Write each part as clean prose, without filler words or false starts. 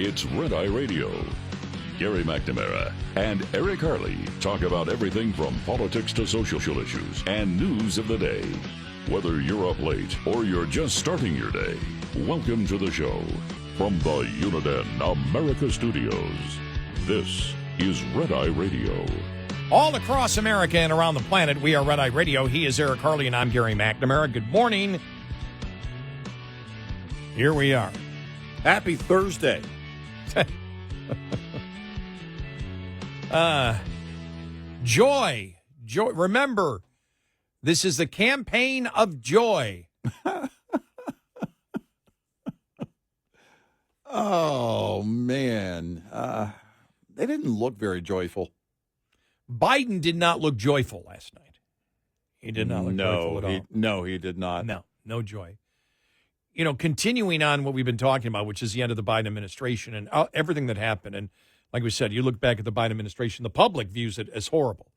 It's Red Eye Radio. Gary McNamara and Eric Harley talk about everything from politics to social issues and news of the day. Whether you're up late or you're just starting your day, welcome to the show. From the Uniden America Studios, this is Red Eye Radio. All across America and around the planet, we are Red Eye Radio. He is Eric Harley, and I'm Gary McNamara. Good morning. Here we are. Happy Thursday. Joy. Remember, this is the campaign of joy. Oh, man. They didn't look very joyful. Biden did not look joyful last night. He did not look joyful at all. No, he did not. No joy. You know, continuing on what we've been talking about, which is the end of the Biden administration and everything that happened. And like we said, you look back at the Biden administration, the public views it as horrible.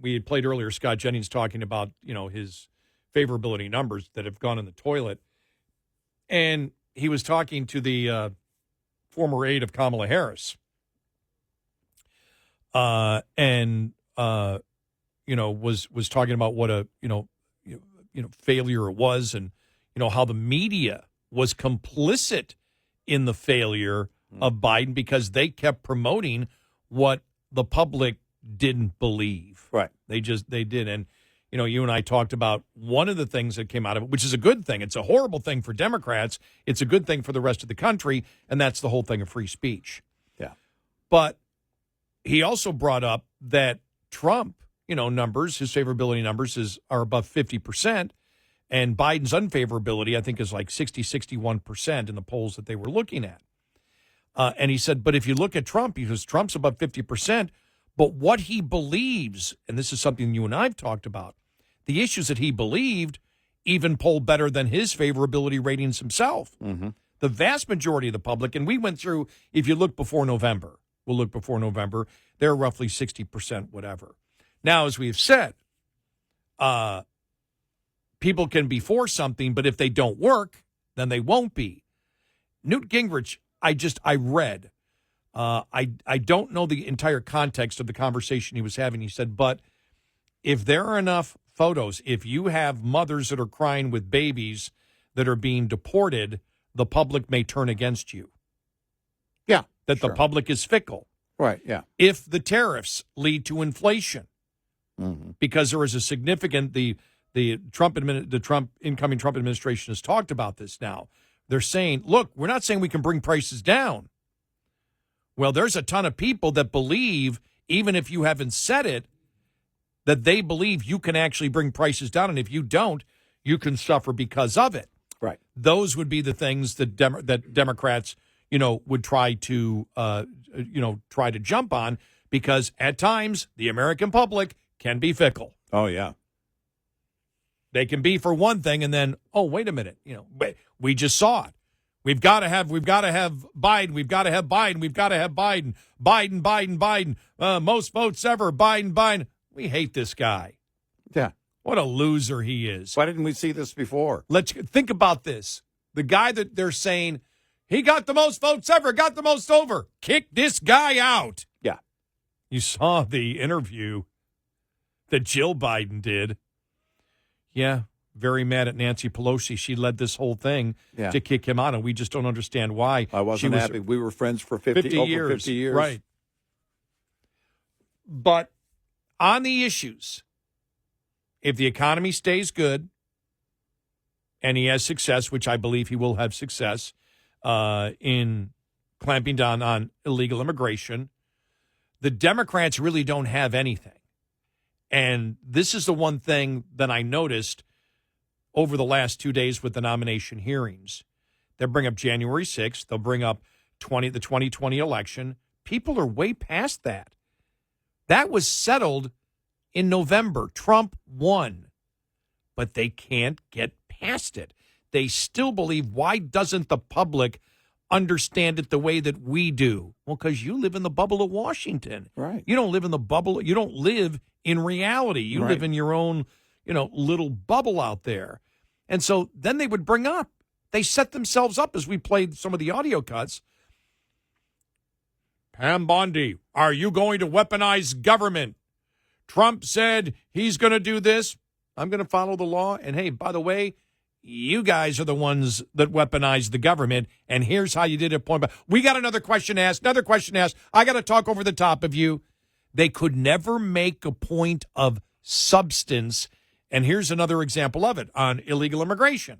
We had played earlier Scott Jennings talking about, his favorability numbers that have gone in the toilet. And he was talking to the former aide of Kamala Harris. Was talking about what a, failure it was, and how the media was complicit in the failure of Biden because they kept promoting what the public didn't believe. Right. They did. And, you and I talked about one of the things that came out of it, which is a good thing. It's a horrible thing for Democrats. It's a good thing for the rest of the country. And that's the whole thing of free speech. Yeah. But he also brought up that Trump, numbers, his favorability numbers are above 50%. And Biden's unfavorability, I think, is like 61% in the polls that they were looking at. And he said, but if you look at Trump, because Trump's above 50%, but what he believes, and this is something you and I have talked about, the issues that he believed even poll better than his favorability ratings himself. Mm-hmm. The vast majority of the public, and we went through, if you look before November, they're roughly 60%, whatever. Now, as we've said, people can be for something, but if they don't work, then they won't be. Newt Gingrich, I read. I don't know the entire context of the conversation he was having. He said, but if there are enough photos, if you have mothers that are crying with babies that are being deported, the public may turn against you. Yeah. That sure. The public is fickle. Right, yeah. If the tariffs lead to inflation, because there is a significant, the incoming Trump administration has talked about this now. They're saying, look, we're not saying we can bring prices down. Well, there's a ton of people that believe, even if you haven't said it, that they believe you can actually bring prices down. And if you don't, you can suffer because of it. Right. Those would be the things that Democrats, would try to jump on, because at times the American public can be fickle. Oh, yeah. They can be for one thing, and then, oh, wait a minute, we just saw it. We've got to have Biden. We've got to have Biden. Biden. Most votes ever. Biden. We hate this guy. Yeah. What a loser he is. Why didn't we see this before? Let's think about this. The guy that they're saying, he got the most votes ever, got the most over. Kick this guy out. Yeah. You saw the interview that Jill Biden did. Yeah. Very mad at Nancy Pelosi. She led this whole thing to kick him out, and we just don't understand why. I wasn't happy. We were friends for 50 years. 50 years. Right. But on the issues, if the economy stays good and he has success, which I believe he will have success in clamping down on illegal immigration, the Democrats really don't have anything. And this is the one thing that I noticed over the last 2 days with the nomination hearings. They'll bring up January 6th. They'll bring up the 2020 election. People are way past that. That was settled in November. Trump won. But they can't get past it. They still believe, why doesn't the public understand it the way that we do? Well, because you live in the bubble of Washington. Right. You don't live in the bubble. You don't live in reality. You live in your own, little bubble out there. And so then they would bring up, they set themselves up, as we played some of the audio cuts, Pam Bondi, are you going to weaponize government? Trump said he's going to do this. I'm going to follow the law. And hey, by the way, you guys are the ones that weaponize the government. And here's how you did it. Point. We got another question asked. I got to talk over the top of you. They could never make a point of substance. And here's another example of it on illegal immigration,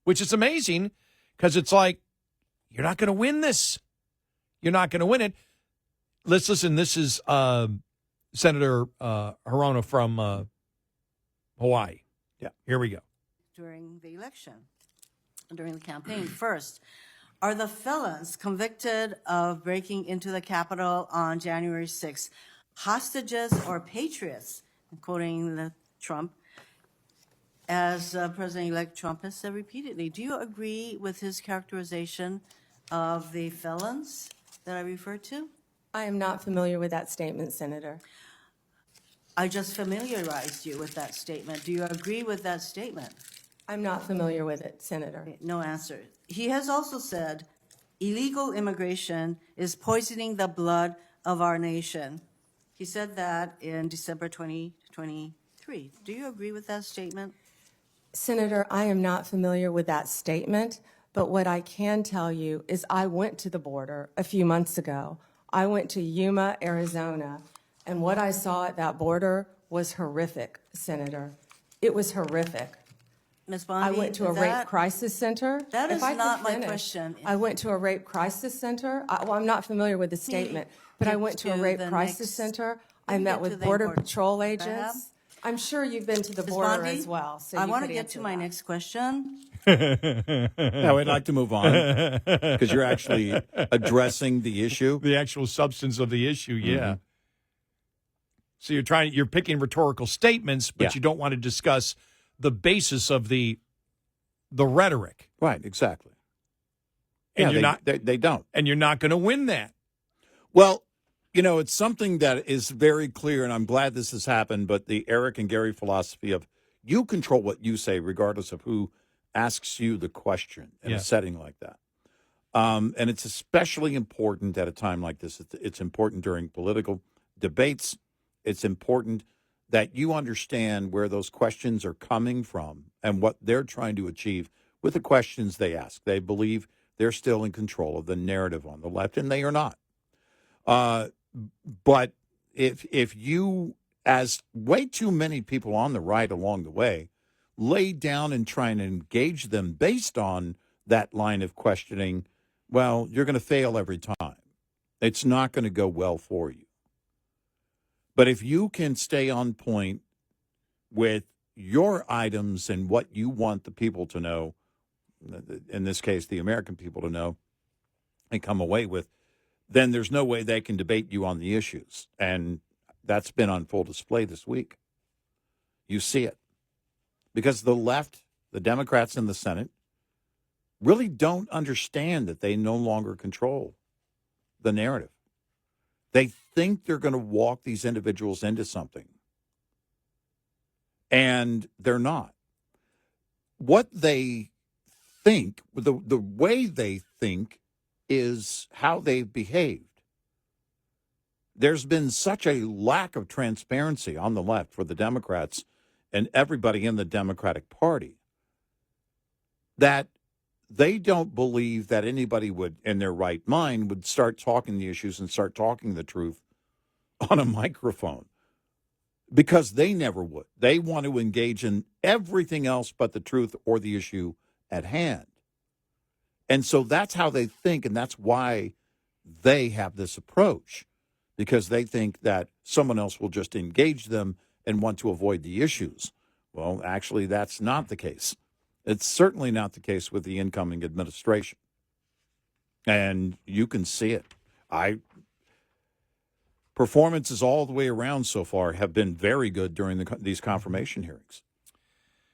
which is amazing because it's like, you're not going to win this. You're not going to win it. Let's listen. This is Senator Hirono from Hawaii. Yeah. Here we go. During the election, during the campaign, first, are the felons convicted of breaking into the Capitol on January 6th hostages or patriots, quoting Trump, as President-elect Trump has said repeatedly? Do you agree with his characterization of the felons that I referred to? I am not familiar with that statement, Senator. I just familiarized you with that statement. Do you agree with that statement? I'm not familiar with it, Senator. No answer. He has also said illegal immigration is poisoning the blood of our nation. He said that in December 2023. Do you agree with that statement? Senator, I am not familiar with that statement, but what I can tell you is I went to the border a few months ago. I went to Yuma, Arizona, and what I saw at that border was horrific, Senator. It was horrific. Ms. Bondi, I went to a rape crisis center. That is If I could not my finish, question. I went to a rape crisis center. Well, I'm not familiar with the statement, but I went to a rape crisis center. I met with Border Patrol agents. I'm sure you've been to the border Bondi, as well. So I you want to could get answer to my that. next question. No, I'd like to move on because you're actually addressing the issue. The actual substance of the issue, yeah. So you're picking rhetorical statements, but you don't want to discuss the basis of the rhetoric. Right, exactly. And they don't. And you're not going to win that. Well, it's something that is very clear, and I'm glad this has happened, but the Eric and Gary philosophy of you control what you say regardless of who asks you the question in a setting like that. And it's especially important at a time like this. It's important during political debates. It's important that you understand where those questions are coming from and what they're trying to achieve with the questions they ask. They believe they're still in control of the narrative on the left, and they are not. But if you, as way too many people on the right along the way, lay down and try and engage them based on that line of questioning, well, you're going to fail every time. It's not going to go well for you. But if you can stay on point with your items and what you want the people to know, in this case, the American people to know, and come away with, then there's no way they can debate you on the issues. And that's been on full display this week. You see it. Because the left, the Democrats in the Senate, really don't understand that they no longer control the narrative. They think they're going to walk these individuals into something. And they're not. What they think, the way they think, is how they've behaved. There's been such a lack of transparency on the left for the Democrats and everybody in the Democratic Party that they don't believe that anybody would, in their right mind, would start talking the issues and start talking the truth on a microphone, because they never would. They want to engage in everything else but the truth or the issue at hand. And so that's how they think, and that's why they have this approach, because they think that someone else will just engage them and want to avoid the issues. Well, actually, that's not the case. It's certainly not the case with the incoming administration. And you can see it. Performances all the way around so far have been very good during these confirmation hearings.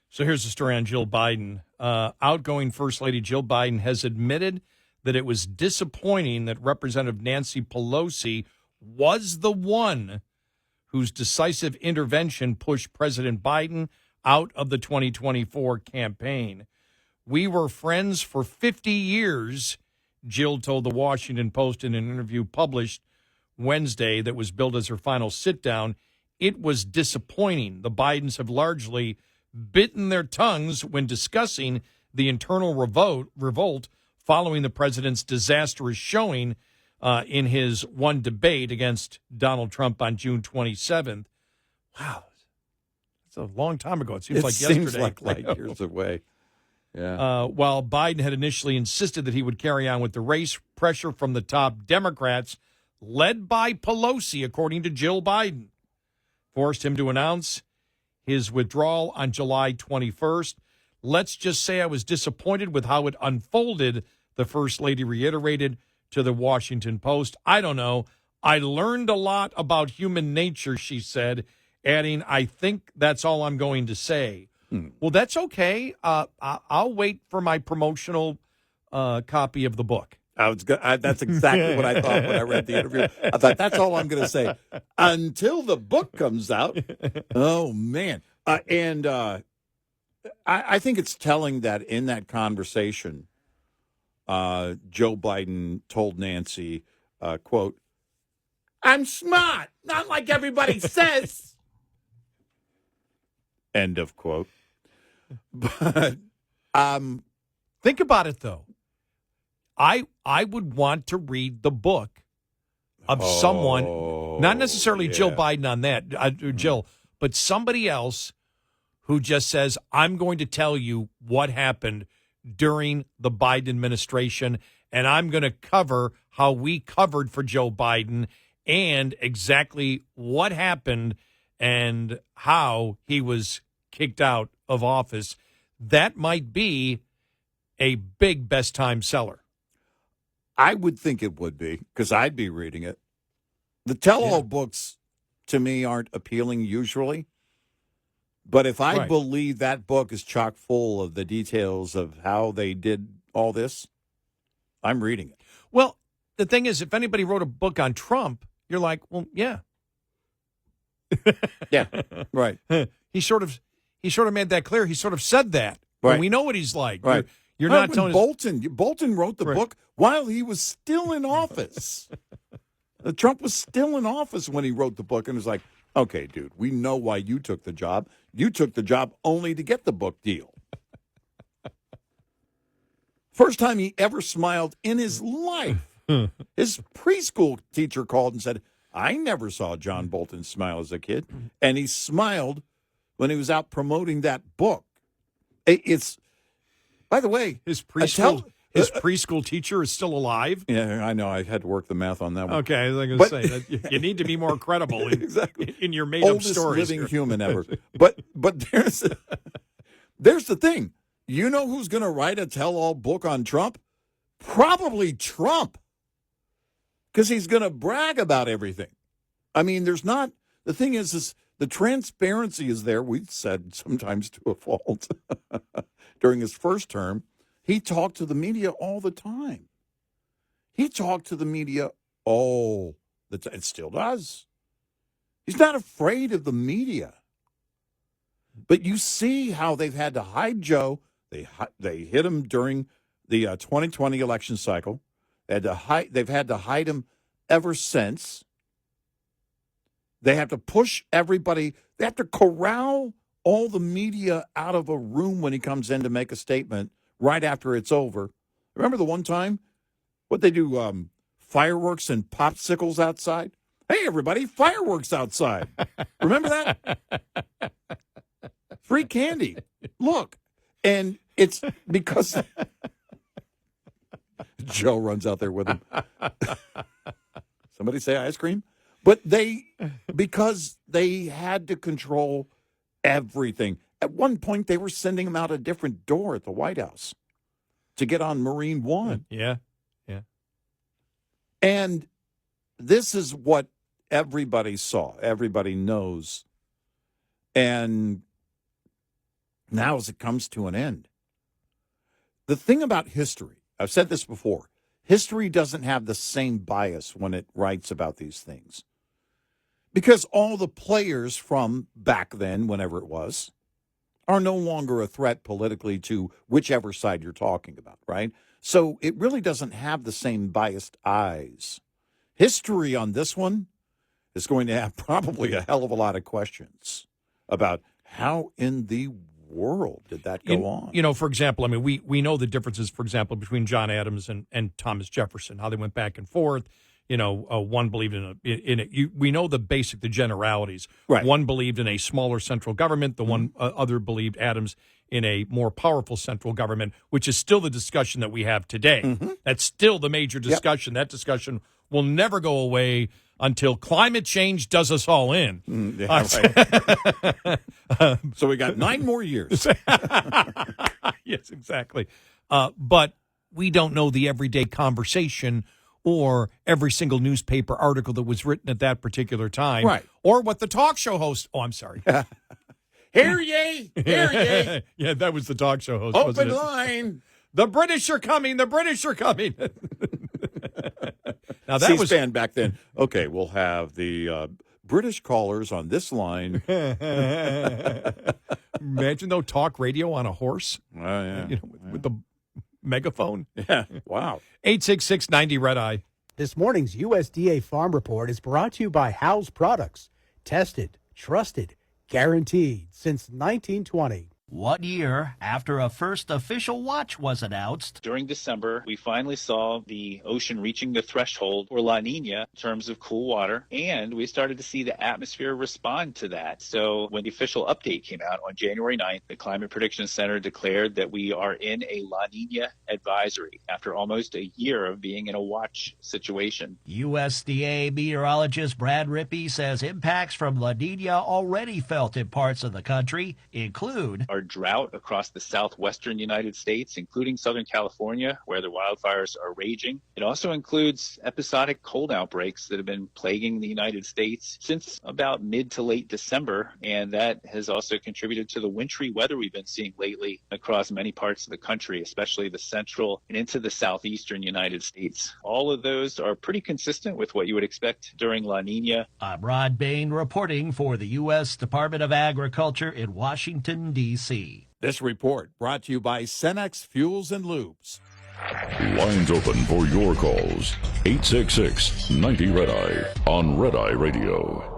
So here's the story on Jill Biden. Outgoing First Lady Jill Biden has admitted that it was disappointing that Representative Nancy Pelosi was the one whose decisive intervention pushed President Biden out of the 2024 campaign. We were friends for 50 years, Jill told the Washington Post in an interview published Wednesday that was billed as her final sit-down, it was disappointing. The Bidens have largely bitten their tongues when discussing the internal revolt following the president's disastrous showing in his one debate against Donald Trump on June 27th. Wow. It's a long time ago. It seems like yesterday. It seems like light years away. Yeah. While Biden had initially insisted that he would carry on with the race, pressure from the top Democrats, led by Pelosi, according to Jill Biden, forced him to announce his withdrawal on July 21st. Let's just say I was disappointed with how it unfolded, the First Lady reiterated to the Washington Post. I don't know. I learned a lot about human nature, she said, adding, I think that's all I'm going to say. Well, that's okay. I'll wait for my promotional copy of the book. That's exactly what I thought when I read the interview. I thought, that's all I'm going to say until the book comes out. Oh, man. I think it's telling that in that conversation, Joe Biden told Nancy, quote, I'm smart, not like everybody says. End of quote. But think about it, though. I would want to read the book of someone, not necessarily Jill Biden on that, Jill, but somebody else who just says, I'm going to tell you what happened during the Biden administration, and I'm going to cover how we covered for Joe Biden and exactly what happened and how he was kicked out of office. That might be a big best time seller. I would think it would be, because I'd be reading it. The tell-all books, to me, aren't appealing usually. But if I believe that book is chock full of the details of how they did all this, I'm reading it. Well, the thing is, if anybody wrote a book on Trump, you're like, well, yeah. Yeah, right. He sort of made that clear. He sort of said that. Right. And we know what he's like. Right. You're not telling Bolton wrote the book while he was still in office. Trump was still in office when he wrote the book, and it was like, okay, dude, we know why you took the job. You took the job only to get the book deal. First time he ever smiled in his life. His preschool teacher called and said, I never saw John Bolton smile as a kid. And he smiled when he was out promoting that book. It's, by the way, his preschool teacher is still alive. Yeah, I know. I had to work the math on that one. Okay, I was going to say that you need to be more credible in your made-up stories. Oldest living human ever. But there's the thing. You know who's going to write a tell-all book on Trump? Probably Trump, because he's going to brag about everything. I mean, there's not. The thing is the transparency is there. We've said sometimes to a fault. During his first term, he talked to the media all the time. He talked to the media all the time. It still does. He's not afraid of the media. But you see how they've had to hide Joe. They hit him during the 2020 election cycle. They've had to hide him ever since. They have to push everybody. They have to corral all the media out of a room when he comes in to make a statement right after it's over. Remember the one time? What they do, fireworks and popsicles outside? Hey, everybody, fireworks outside. Remember that? Free candy. Look. And it's because Joe runs out there with him. Somebody say ice cream? But because they had to control everything. At one point, they were sending him out a different door at the White House to get on Marine One. Yeah. And this is what everybody saw. Everybody knows. And now as it comes to an end, the thing about history, I've said this before, history doesn't have the same bias when it writes about these things. Because all the players from back then, whenever it was, are no longer a threat politically to whichever side you're talking about, right? So it really doesn't have the same biased eyes. History on this one is going to have probably a hell of a lot of questions about how in the world did that go on? You know, for example, I mean, we know the differences, for example, between John Adams and Thomas Jefferson, how they went back and forth. You know, one believed in it. We know the generalities. Right. One believed in a smaller central government. The one other believed, Adams, in a more powerful central government, which is still the discussion that we have today. That's still the major discussion. That discussion will never go away until climate change does us all in. Right. So we got 9 more years. Yes, exactly. But we don't know the everyday conversation or every single newspaper article that was written at that particular time. Right. Or what the talk show host... Oh, I'm sorry. Hear ye! Hear ye! Yeah, that was the talk show host, Open wasn't it? line! The British are coming! The British are coming! Now that was C-SPAN back then. Okay, we'll have the British callers on this line. Imagine, though, talk radio on a horse. Oh, yeah. You know, with the megaphone. Yeah, wow. 866-90-RED-EYE. This morning's USDA Farm Report is brought to you by Howes Products. Tested, trusted, guaranteed since 1920. 1 year after a first official watch was announced, During December, we finally saw the ocean reaching the threshold for La Nina in terms of cool water, and we started to see the atmosphere respond to that. So when the official update came out on January 9th, the Climate Prediction Center declared that we are in a La Nina advisory after almost a year of being in a watch situation. USDA meteorologist Brad Rippey says impacts from La Nina already felt in parts of the country include Our drought across the southwestern United States, including Southern California, where the wildfires are raging. It also includes episodic cold outbreaks that have been plaguing the United States since about mid to late December, and that has also contributed to the wintry weather we've been seeing lately across many parts of the country, especially the central and into the southeastern United States. All of those are pretty consistent with what you would expect during La Nina. I'm Rod Bain reporting for the U.S. Department of Agriculture in Washington, D.C. This report brought to you by Cenex Fuels and Lubes. Lines open for your calls. 866-90-RED-EYE on Red Eye Radio.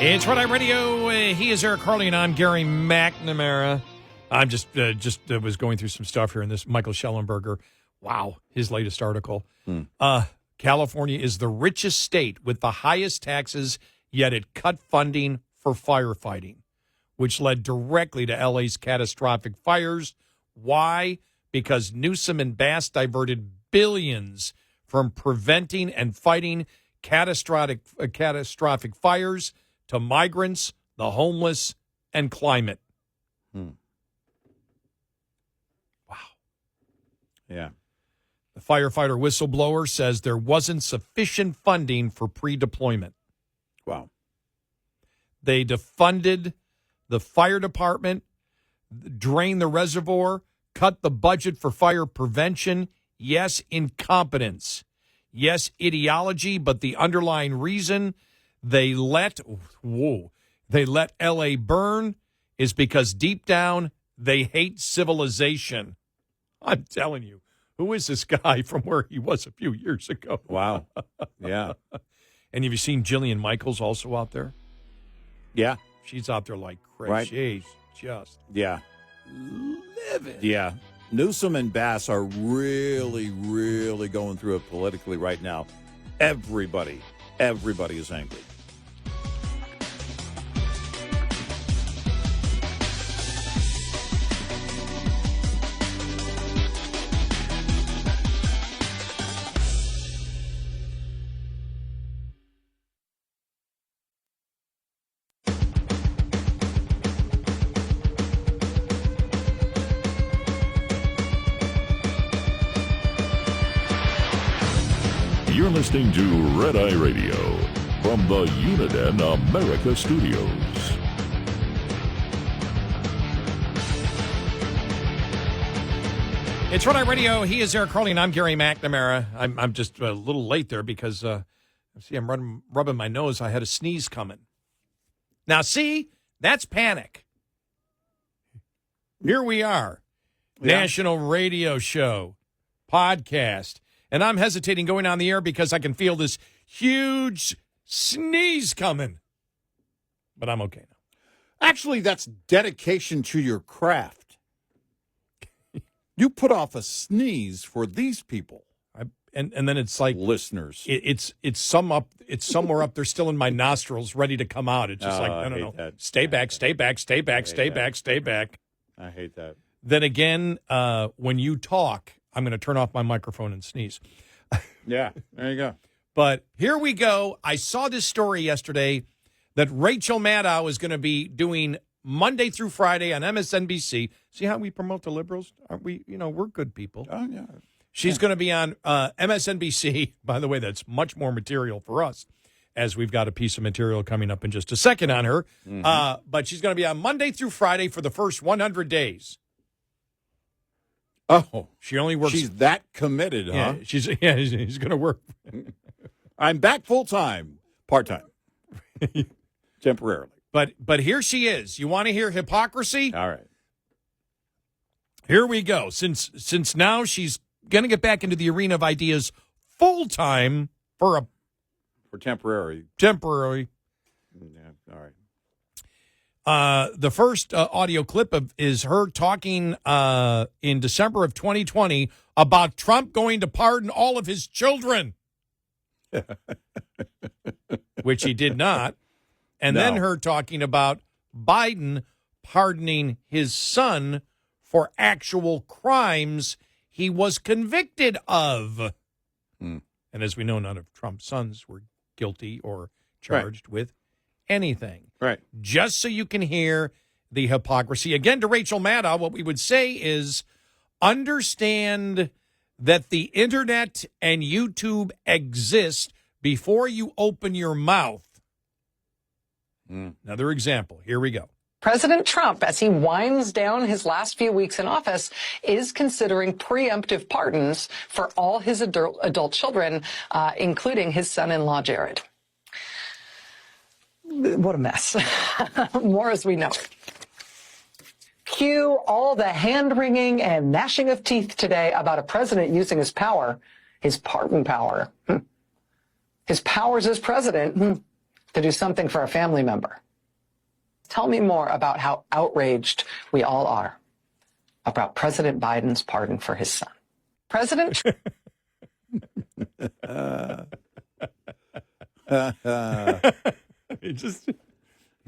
It's Red Eye Radio. He is Eric Harley, and I'm Gary McNamara. I'm just was going through some stuff here in this Michael Schellenberger. Wow, his latest article. California is the richest state with the highest taxes, yet it cut funding for firefighting, which led directly to LA's catastrophic fires. Why? Because Newsom and Bass diverted billions from preventing and fighting catastrophic fires to migrants, the homeless, and climate. Wow. Yeah. The firefighter whistleblower says there wasn't sufficient funding for pre-deployment. Wow. They defunded the fire department, drained the reservoir, cut the budget for fire prevention. Yes, incompetence. Yes, ideology, but the underlying reason they let L.A. burn is because deep down they hate civilization. I'm telling you, who is this guy from where he was a few years ago? Wow. Yeah. And have you seen Jillian Michaels also out there? Yeah. She's out there like crazy. Right. She's just Yeah. living. Yeah. Newsom and Bass are really, really going through it politically right now. Everybody is angry. You're listening to Red Eye Radio from the Uniden America Studios. It's Rhode Island Radio. He is Eric Harley, and I'm Gary McNamara. I'm just a little late there because, I'm rubbing my nose. I had a sneeze coming. Now, see, that's panic. Here we are. Yeah. National radio show, podcast. And I'm hesitating going on the air because I can feel this huge sneeze coming. But I'm okay now. Actually, that's dedication to your craft. You put off a sneeze for these people, And then it's like listeners. it's somewhere up there still in my nostrils, ready to come out. It's just like, no. that. Stay back, stay back, stay back, stay back, stay back. I hate that. Then again, when you talk, I'm going to turn off my microphone and sneeze. Yeah, there you go. But here we go. I saw this story yesterday that Rachel Maddow is going to be doing Monday through Friday on MSNBC. See how we promote the liberals? Aren't we? We're good people. Oh, yeah. She's going to be on MSNBC. By the way, that's much more material for us, as we've got a piece of material coming up in just a second on her. Mm-hmm. But she's going to be on Monday through Friday for the first 100 days. Oh, she only works. She's that committed, huh? She's going to work. I'm back full time, part time, temporarily. But here she is. You want to hear hypocrisy? All right. Here we go. Since now she's going to get back into the arena of ideas full time for temporary. Temporary. Yeah. All right. The first audio clip is her talking in December of 2020 about Trump going to pardon all of his children, which he did not. And then her talking about Biden pardoning his son for actual crimes he was convicted of. And as we know, none of Trump's sons were guilty or charged with anything. Right. Just so you can hear the hypocrisy. Again, to Rachel Maddow, what we would say is understand that the internet and YouTube exist before you open your mouth. Another example. Here we go. President Trump, as he winds down his last few weeks in office, is considering preemptive pardons for all his adult children, including his son-in-law, Jared. What a mess. More as we know. Cue all the hand-wringing and gnashing of teeth today about a president using his power, his pardon power, his powers as president, to do something for a family member. Tell me more about how outraged we all are about President Biden's pardon for his son. President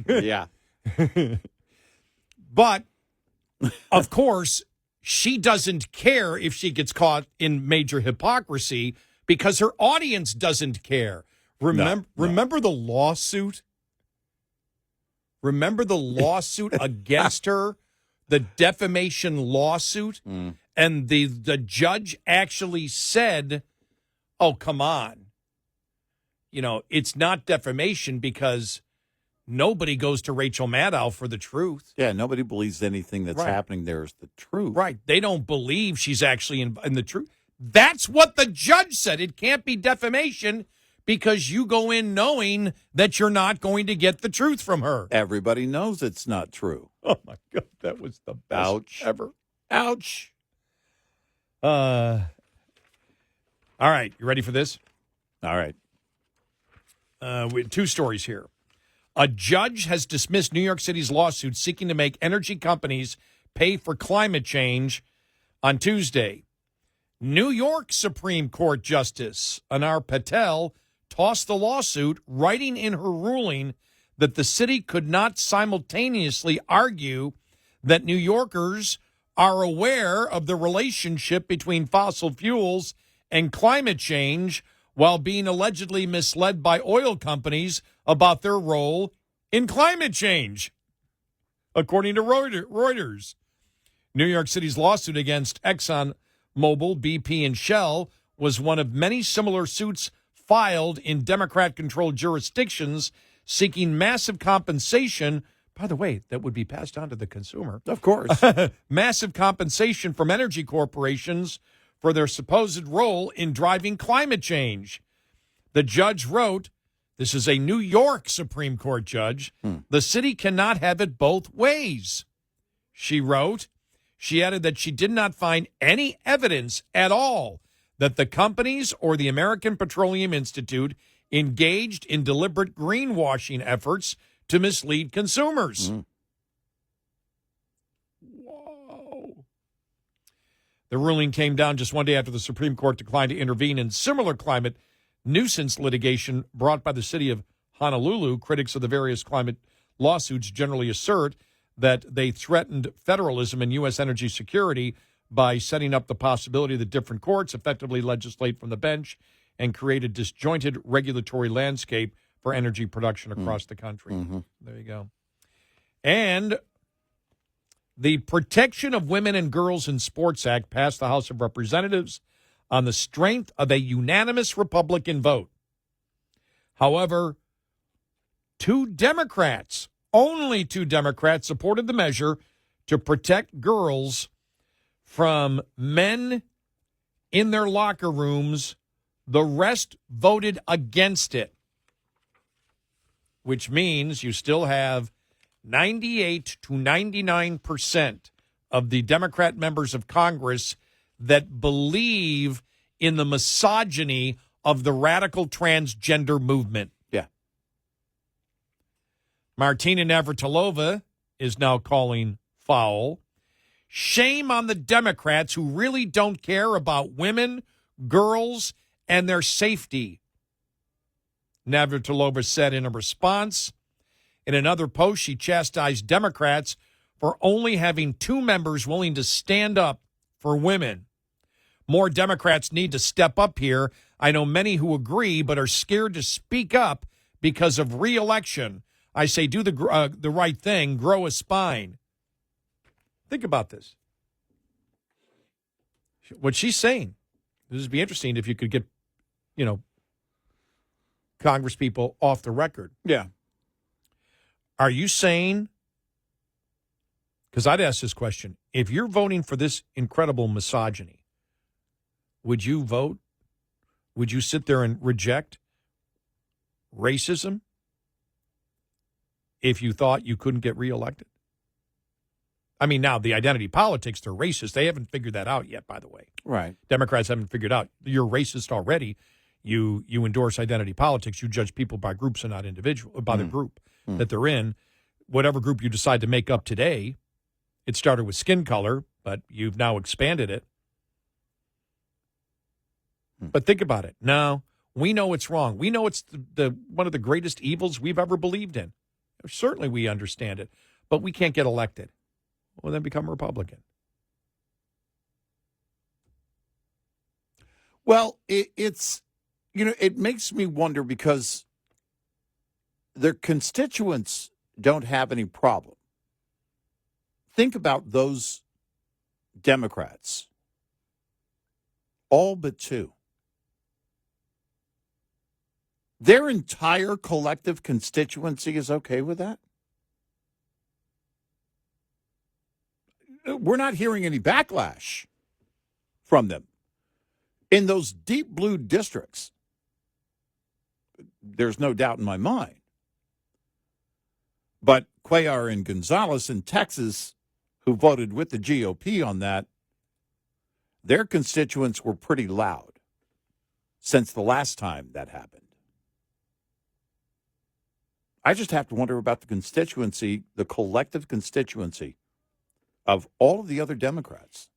Yeah. But, of course, she doesn't care if she gets caught in major hypocrisy because her audience doesn't care. Remember the lawsuit? Remember the lawsuit against her? The defamation lawsuit? And the judge actually said, oh, come on. It's not defamation because nobody goes to Rachel Maddow for the truth. Yeah, nobody believes anything that's happening there is the truth. Right. They don't believe she's actually in the truth. That's what the judge said. It can't be defamation because you go in knowing that you're not going to get the truth from her. Everybody knows it's not true. Oh, my God. That was the best Ouch. ever. Ouch. All right. You ready for this? All right. We have two stories here. A judge has dismissed New York City's lawsuit seeking to make energy companies pay for climate change on Tuesday. New York Supreme Court Justice Anar Patel tossed the lawsuit, writing in her ruling that the city could not simultaneously argue that New Yorkers are aware of the relationship between fossil fuels and climate change while being allegedly misled by oil companies about their role in climate change, according to Reuters. New York City's lawsuit against ExxonMobil, BP, and Shell was one of many similar suits filed in Democrat-controlled jurisdictions seeking massive compensation By the way, that would be passed on to the consumer. Of course. Massive compensation from energy corporations for their supposed role in driving climate change. The judge wrote, this is a New York Supreme Court judge, the city cannot have it both ways. She wrote, she added that she did not find any evidence at all that the companies or the American Petroleum Institute engaged in deliberate greenwashing efforts to mislead consumers. Whoa. The ruling came down just one day after the Supreme Court declined to intervene in similar climate nuisance litigation brought by the city of Honolulu. Critics of the various climate lawsuits generally assert that they threatened federalism and U.S. energy security by setting up the possibility that different courts effectively legislate from the bench and create a disjointed regulatory landscape for energy production across the country. There you go. And the Protection of Women and Girls in Sports Act passed the House of Representatives on the strength of a unanimous Republican vote. However, only two Democrats supported the measure to protect girls from men in their locker rooms. The rest voted against it, which means you still have 98 to 99% of the Democrat members of Congress that believe in the misogyny of the radical transgender movement. Yeah. Martina Navratilova is now calling foul. Shame on the Democrats who really don't care about women, girls, and their safety, Navratilova said in a response. In another post, she chastised Democrats for only having two members willing to stand up for women. More Democrats need to step up here. I know many who agree but are scared to speak up because of re-election. I say do the right thing, grow a spine. Think about this. What she's saying, this would be interesting if you could get, Congress people off the record. Yeah. Are you saying, because I'd ask this question, if you're voting for this incredible misogyny, would you vote? Would you sit there and reject racism if you thought you couldn't get reelected? I mean, now the identity politics, they're racist. They haven't figured that out yet, by the way. Right. Democrats haven't figured out. You're racist already. You endorse identity politics. You judge people by groups and not individual, by the group that they're in. Whatever group you decide to make up today, it started with skin color, but you've now expanded it. But think about it. No, we know it's wrong. We know it's the one of the greatest evils we've ever believed in. Certainly we understand it, but we can't get elected. Well, then become a Republican. Well, it's, it makes me wonder because their constituents don't have any problem. Think about those Democrats, all but two. Their entire collective constituency is okay with that? We're not hearing any backlash from them. In those deep blue districts, there's no doubt in my mind. But Cuellar and Gonzalez in Texas, who voted with the GOP on that, their constituents were pretty loud since the last time that happened. I just have to wonder about the constituency, the collective constituency of all of the other Democrats.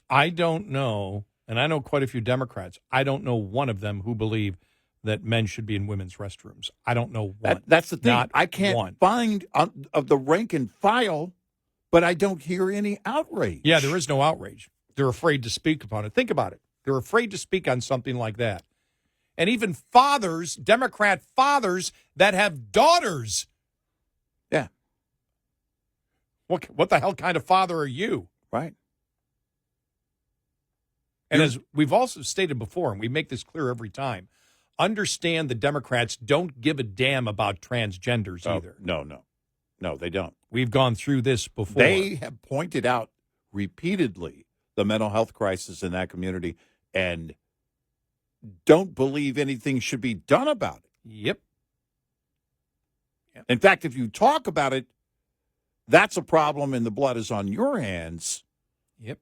I don't know, and I know quite a few Democrats. I don't know one of them who believe that men should be in women's restrooms. I don't know one. That's the thing. Not I can't one. find of the rank and file, but I don't hear any outrage. Yeah, there is no outrage. They're afraid to speak upon it. Think about it. They're afraid to speak on something like that. And even fathers, Democrat fathers that have daughters. Yeah. What the hell kind of father are you? Right. And as we've also stated before, and we make this clear every time, understand the Democrats don't give a damn about transgenders either. No. No, they don't. We've gone through this before. They have pointed out repeatedly the mental health crisis in that community and don't believe anything should be done about it. Yep. In fact, if you talk about it, that's a problem and the blood is on your hands. Yep.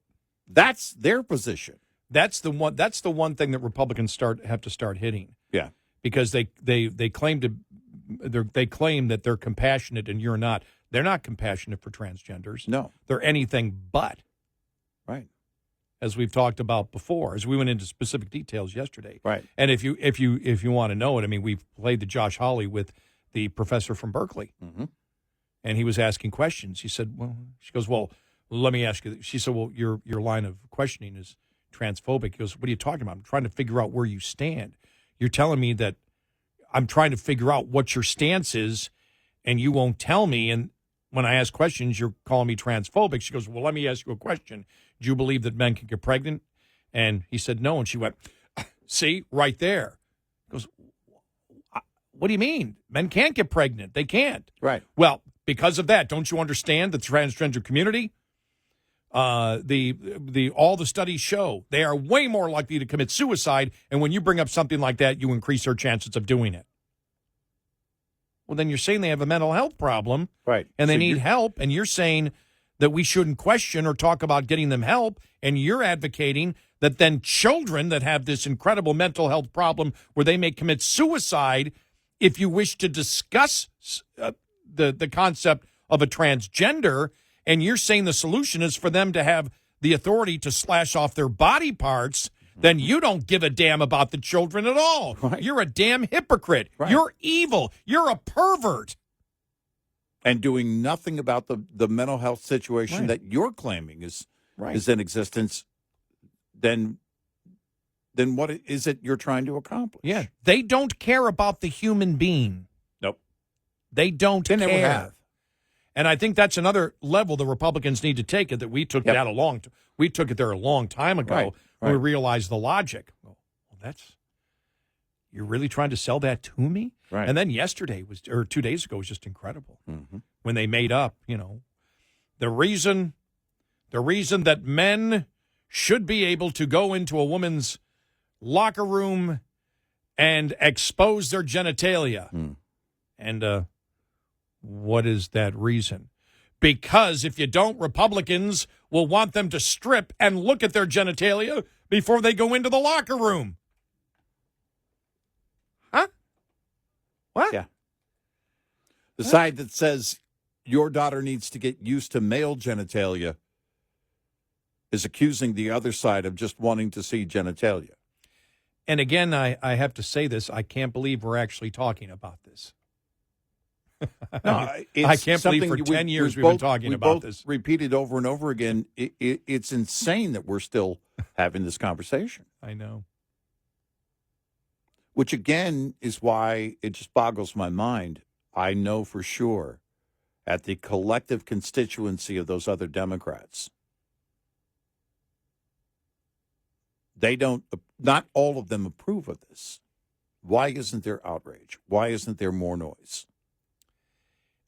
That's their position. That's the one thing that Republicans have to start hitting. Yeah. Because they claim that they're compassionate and you're not. They're not compassionate for transgenders. No. They're anything but. Right. As we've talked about before, as we went into specific details yesterday. Right. And if you want to know it, I mean, we've played the Josh Hawley with the professor from Berkeley. Mm-hmm. And he was asking questions. He said, she goes, well, let me ask you. She said, well, your line of questioning is transphobic. He goes, what are you talking about? I'm trying to figure out where you stand. You're telling me that I'm trying to figure out what your stance is, and you won't tell me. And when I ask questions, you're calling me transphobic. She goes, well, let me ask you a question. Do you believe that men can get pregnant? And he said, no. And she went, see, right there. He goes, what do you mean? Men can't get pregnant. They can't. Right. Well, because of that, don't you understand the transgender community? All the studies show they are way more likely to commit suicide, and when you bring up something like that, you increase their chances of doing it. Well, then you're saying they have a mental health problem, right? And they need help, and you're saying that we shouldn't question or talk about getting them help, and you're advocating that then children that have this incredible mental health problem where they may commit suicide, if you wish to discuss the concept of a transgender, and you're saying the solution is for them to have the authority to slash off their body parts, then you don't give a damn about the children at all. Right. You're a damn hypocrite. Right. You're evil. You're a pervert. And doing nothing about the mental health situation Right. that you're claiming is Right. in existence, then what is it you're trying to accomplish? Yeah. They don't care about the human being. Nope. They don't They care. never have. And I think that's another level the Republicans need to take it, that we took that we took it there a long time ago. Right, when we right. realized the logic. Well, you're really trying to sell that to me? Right. And then yesterday 2 days ago was just incredible. Mm-hmm. When they made up, the reason that men should be able to go into a woman's locker room and expose their genitalia. Mm. And what is that reason? Because if you don't, Republicans will want them to strip and look at their genitalia before they go into the locker room. Huh? What? Yeah. The side that says your daughter needs to get used to male genitalia is accusing the other side of just wanting to see genitalia. And again, I have to say this. I can't believe we're actually talking about this. No, I can't believe for 10 years we've been talking about this. Repeated over and over again. It's insane that we're still having this conversation. I know. Which, again, is why it just boggles my mind. I know for sure at the collective constituency of those other Democrats, not all of them approve of this. Why isn't there outrage? Why isn't there more noise?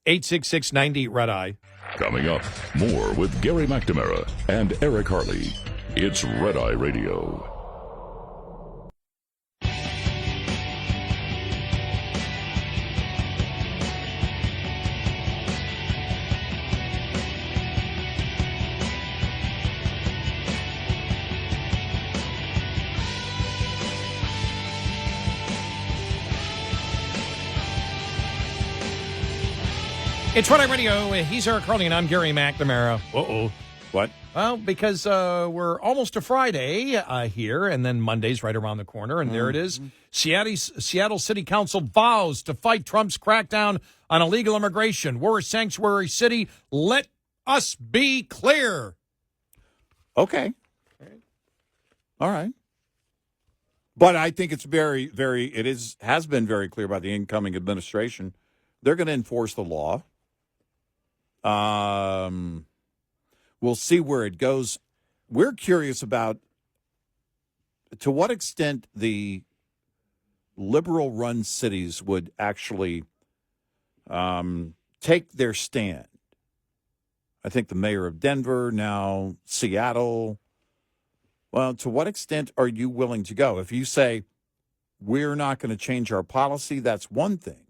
866-90 Red Eye. Coming up, more with Gary McNamara and Eric Harley. It's Red Eye Radio. It's Red Eye Radio. He's Eric Harley, and I'm Gary McNamara. Uh-oh. What? Well, because we're almost to Friday here, and then Monday's right around the corner, and there it is. Seattle City Council vows to fight Trump's crackdown on illegal immigration. We're a sanctuary city. Let us be clear. Okay. All right. But I think it's has been very clear by the incoming administration. They're going to enforce the law. We'll see where it goes. We're curious about to what extent the liberal-run cities would actually take their stand. I think the mayor of Denver, now Seattle. Well, to what extent are you willing to go? If you say, we're not going to change our policy, that's one thing.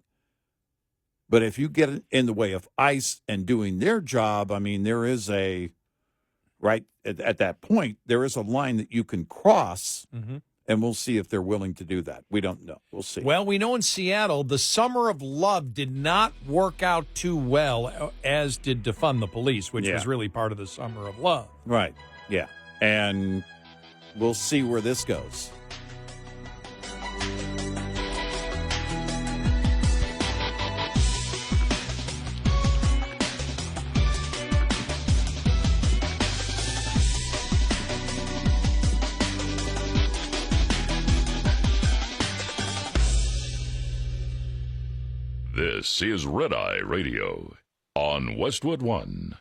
But if you get in the way of ICE and doing their job, I mean, there is right at that point, there is a line that you can cross, and we'll see if they're willing to do that. We don't know. We'll see. Well, we know in Seattle, the Summer of Love did not work out too well, as did Defund the Police, which was really part of the Summer of Love. Right, yeah. And we'll see where this goes. This is Red Eye Radio on Westwood One.